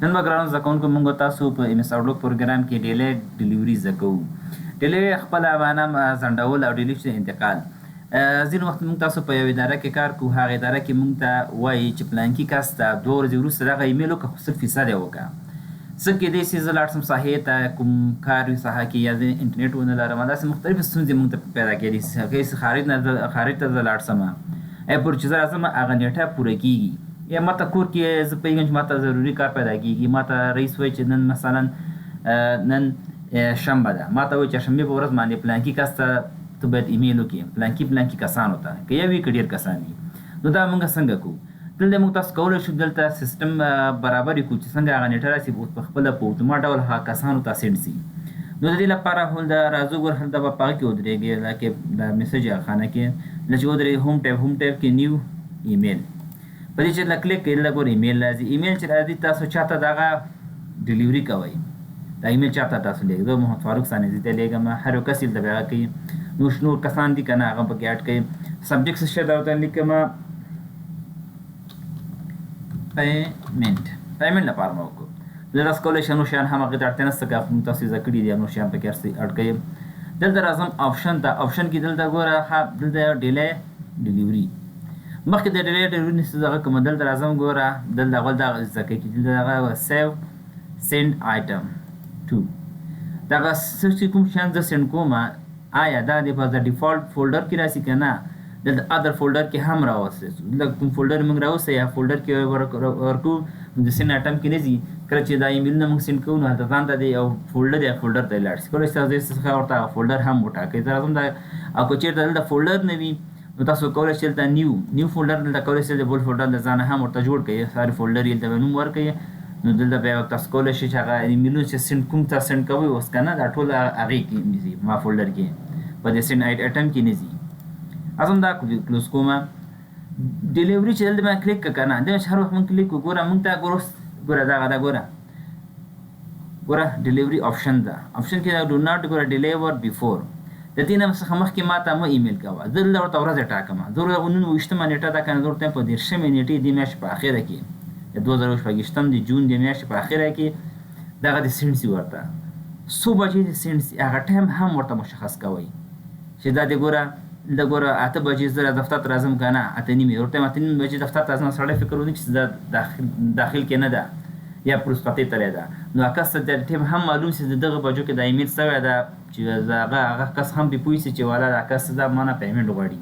نن به ګرانو زده کوونکو موږ تاسو په MS Outlook پروګرام کې ډیلی ډیلیوري زده کوو. ډیلی خپله معنا ځنډول او ډیلی انتقال. ځینې وخت موږ تاسو په یوه اداره کې کار کوو، هغه اداره کې موږ ته وایي چې پلانکي کس ته 2 ورځې وروسته دغه ایمیل وکړه خو 0% یې وکړه. څه کېدای شي زه لاړ شم ساحې ته، کوم کار وي ساحه کې، یا زه انټرنیټ ونه لرم، داسې مختلفې ستونزې موږ ته پیدا کېدای شي. کېدای شي خارج ته زه لاړ شم، پر چې زه راځم هغه نیټه پوره کېږي، یا ماته کور کې زه پوهېږم چې ماته ضروري کار پیدا کېږي. ماته رئیس وایي چې نن مثلا نن شنبه ده، ماته وایي چې شنبې په ورځ باندې پلانکي کس ته ته باید ایمیل وکړې، پلانکي کسانو ته، که یو وي که ډېر کسان وي. نو دا موږ څنګه کوو؟ دلته موږ تاسو کولی شو دلته سیسټم برابر کړو چې څنګه هغه نیټه راشي په خپله په اتومات ډول هغه کسانو ته سینډ شي. نو د دې لپاره هلته راځو، ګور هلته به په هغه کې ودرېږي، لکه د میسج خانه کې چې ودرېږي هوم ټیب کې نیو ایمیل. په دې چې کلیک کوئ دلته ګور ایمیل راځي. ایمیل چې راځي تاسو چاته دغه ډیلیوري کوئ، دا ایمیل چاته تاسو لیږئ. زه محمد فاروق ثانیزي ته لیږم، هر یو کس یې دلته هغه کوي. نور کسان دي که نه هغه پکې اډ کوي. سبجیکټ څه شی دا ورته لیکم پیمنټ لپاره مو وکړو. زه تاسو کولی شئ نور شیان هم هغې ته اړتیا نشته که موږ تاسو یې زده کړي دي، نور شیان پکې اډ کوئ. دلته راځم آپشن ته. آپشن کې دلته ګوره دلته ډیلی ډیلیوري. مخکې د ډیلی ډیلیوري نه څه دغه کوم، دلته راځم ګوره دلته اول دغه زده کوي چې دلته دغه سیو سینډ آیټم ټو. دغه څه چې کوم شیان زه سینډ کوم آیا دا د په ډیفالټ فولډر کې راشي که نه دلته ادر فولډر کې هم راوستلی شو. دلته کوم فولډر موږ راوستی یا فولډر کې ورکړو د سینډ آیټم کې نه ځي. کله چې دا ایمیلونه موږ سینډ کوو نو هلته ځان ته د یو فولډر یا فولډر ته لاړ شي. کولی شي تاسو څخه ورته فولډر هم وټاکئ. زه راځم دا، او که چېرته دلته فولډر نه وي نو تاسو کولی شئ دلته نیو فولډر دلته کولی شئ د بل فولډر د ځانه هم ورته جوړ کړئ، ساري فولډر یې دلته نوم ورکړئ. نو دلته بیا تاسو کولی شئ چې هغه ایمیلونه چې سینډ کوم ته سینډ کوئ اوس که نه دا ټول هغې کې ځي، ما فولډر کې په دې سینډ آیټم کې نه ځي. اصلا دا کلوز کوم. ډیلیوري چې دلته باندې کلیک کړه که نه دلته چې هر وخت موږ کلیک کړو ګوره موږ ته ګوره دغه ګوره ډیلیوري آپشن ده. آپشن کې ډو ناټ ګوره ډیلیور بیفور، د دې نه څخه مخکې ما ته مه ایمیل کوه. زه دلته ورته ورځ ټاکم، زه نن 29مه نیټه ده که نه، زه ورته په 30مې نیټې دې میاشتې په اخره کې د 2024 د جون د میاشتې په اخره کې دغه د سینډ شي ورته. څو بجې د سینډ شي هغه ټایم هم ورته مشخص کوئ چې دا د ګوره 8 بجې زه دفتر ته راځم که نه 8:30 ورته 8:30 بجې دفتر ته راځم. سړی فکر ونه چې دا داخل کې نه ده یا پروسپاتۍ تللی ده، نو هغه کس ته د ټایم هم معلوم شي د دغه بجو کې دا ایمیل شوی ده چې هغه کس هم پرې پوه شي چې والا دا کس دا مانه پیمنټ غواړي.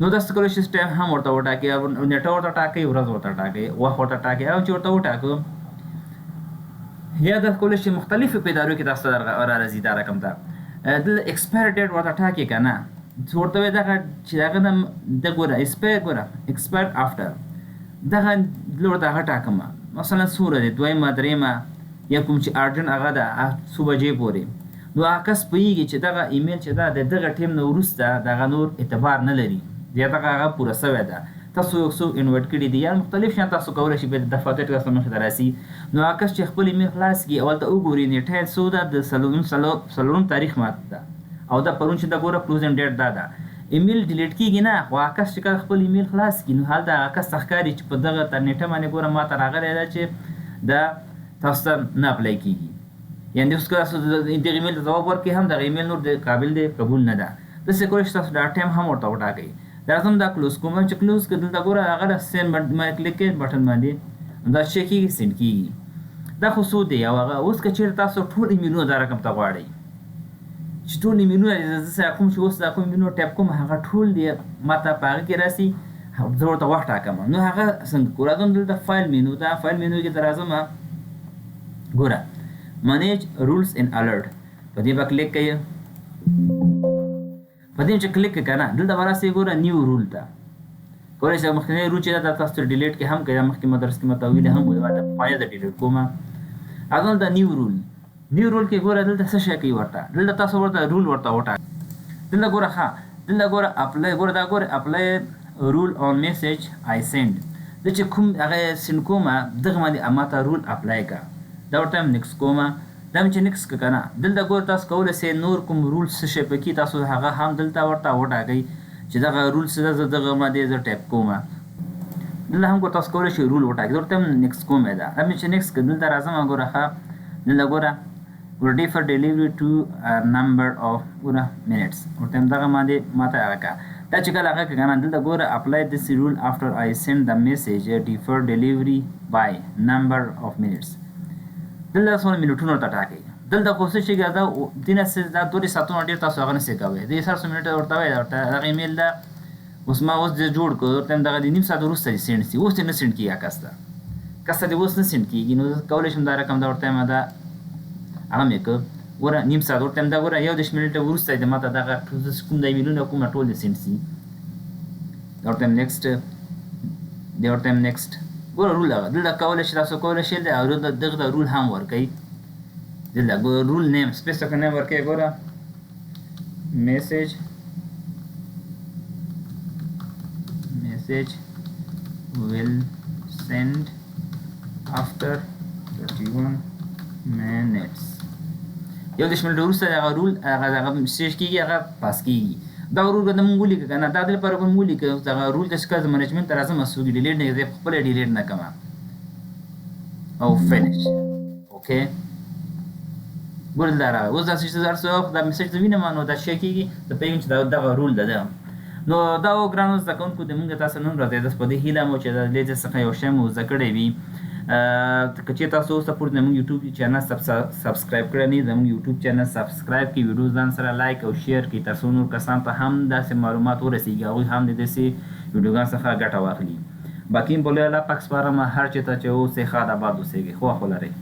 نو تاسو کولی شئ ټایم هم ورته وټاکئ، نیټه ورته ټاکئ، ورځ ورته ټاکئ، وخت ورته ټاکئ. او چې ورته وټاکو یا دا کولی شئ مختلفو په ادارو کې تاسو ته راځي دا رقم ته دلته ایکسپایر ډیټ ورته ټاکئ که نه، ورته وایي دغه چې هغه د ګوره ایکسپایر آفټر دغه دلته ورته هغه ټاکم، مثلا څومره دی 2مه 3مه یا کوم چې ارجنټ هغه ده 8 بجې پورې. نو هغه کس پوهېږي چې دغه ایمیل چې ده د دغه ټایم نه وروسته دغه نور اعتبار نه لري، یا دغه هغه پوره سوی ده. تاسو یو څو انوایټ کړي دي یا مختلف شیان تاسو کولی شئ د دفاتر تاسو مخې ته راسي. نو هغه کس چې خپل ایمیل خلاص کړي اول ته وګوري نیټه یې څو ده د څلورم تاریخ ماته ده، او دا پرون چې دا ګوره کلوزینګ ډیټ دا ده. ایمیل ډیلیټ کېږي نه، خو هغه کس چې کله خپل ایمیل خلاص کړي نو هلته هغه کس ته ښکاري چې په دغه نیټه باندې ګوره ماته راغلی ده چې دا تاسو ته نه اپلای کېږي. یعنې اوس که تاسو دغه ایمیل ته ځواب ورکړئ هم دغه ایمیل نور د قابل دی قبول نه ده. داسې کولی شئ تاسو دا ټایم هم ورته وټاکئ. راځم دا کلوز کوم. چې کلوز کړه دلته ګوره هغه د سینډ باندې کلیک کړئ بټن باندې، دا چې کېږي سینډ کېږي. دا خو څو دی او هغه اوس که چېرته تاسو ټول ایمیلونه دا رقم ته غواړئ چې ټول ایمیلونه زه سره کوم چې اوس دا کوم ایمیلونه ټایپ کوم هغه ټول دی ما ته په هغه کې راسي، زه ورته وخت ټاکم. نو هغه څنګه کوو؟ راځم دلته فایل مینو، دا فایل مینو کې ته راځم ګوره منیج رولز ان الرټ، په دې به کلیک کوئ. په دې چې کلیک کړئ که نه دلته به راسئ ګوره نیو رول ته. کولی شئ مخکینی رول چې دا تاسو ته ډیلیټ کې هم کړئ، مخکې مدرس کې مته ویلې هم وي دا فایل د ډیلیټ کومه. راځم دا نیو رول کې ګوره دلته څه شی کوي ورته، دلته تاسو ورته رول ورته وټاکئ. دلته ګوره دلته ګوره اپلای، ګوره دا ګوره اپلای رول آن میسج آی سینډ. زه چې کوم هغه سینډ کومه دغه باندې ماته رول اپلای کړه، دا ورته نیکس کومه. دا مې چې نیکس کړه که نه دلته ګوره تاسو کولی شئ نور کوم رول څه شی پکې تاسو هغه هم دلته ورته وټاکئ چې دغه رول څه ده، زه دغه باندې زه ټایپ کوم. دلته هم تاسو کولی شئ رول وټاکئ. دلته هم نیکسټ کومې ده. هم چې نیکسټ دلته راځم ګوره ښه دلته ګوره defer delivery to a number of ګوره minutes ورته هم دغه باندې ماته هغه کړه. دا چې کله هغه کړه که نه دلته ګوره apply this rule after I send the message defer delivery by number of minutes. دلته څومره منټونه ورته ټاکئ. دلته خو څه شي دا دا دوه ساعتونه ډېر تاسو هغه نشئ کولی. 300 منټه ورته وایي ورته هغه ایمیل ده اوس ما اوس جوړ کړ ورته دغه د نیم ساعت وروسته دې سینډ شي. اوس دې نه سینډ کېږي کس ته دې اوس نه سینډ کېږي. نو زه کولی شم دا رقم دا ورته وایم دا هغه مې کړ ګوره نیم ساعت ورته وایم دا ګوره 11 منټه وروسته دې ما ته دغه کوم د ایمیلونه کومه ټول دې سینډ شي. دا ورته وایم نیکسټ دې ورته وایم نیکسټ ګوره رول هغه دلته کولی شي تاسو کولی شئ او دغه رول هم ورکوئ. دلته ګوره رول نیم سپیسیفیک نیم ورکوئ ګوره message will send after 31 minutes. 11 منټه وروسته هغه رول هغه میسیج کېږي هغه پاس کېږي. دا رول که موږ ولیکو که نه دا د لپاره به موږ ولیکو دغه رول که چې کله د منیجمنټ ته راځم څوک ډیلیټ نه کړي خپله ډیلیټ نه کړم او فینش اوکې ګوره دا راغی. اوس داسې چې هر څه دا میسیج زه وینم نو دا شی کېږي زه پوهېږم چې دغه رول ده. نو دا و ګرانو زده کوونکو د موږ تاسو نن ورځ د په دې هیله مو چې د دې څخه یو شی مو زده کړی وي. که چېرته تاسو اوس پورې زموږ یوټیوب چینل سبسکرایب کړی نه زموږ یوټیوب چینل سبسکرایب کړئ ویډیو ځان سره لایک او شیر کړئ ترڅو نور کسان ته هم داسې معلومات ورسیږي هغوی هم د داسې ویډیوګانو څخه ګټه واخلي. باقي بوله الله پاک سپارم هر چېرته چې اوسئ ښاد آباد اوسیږئ. ښه وخت ولرئ.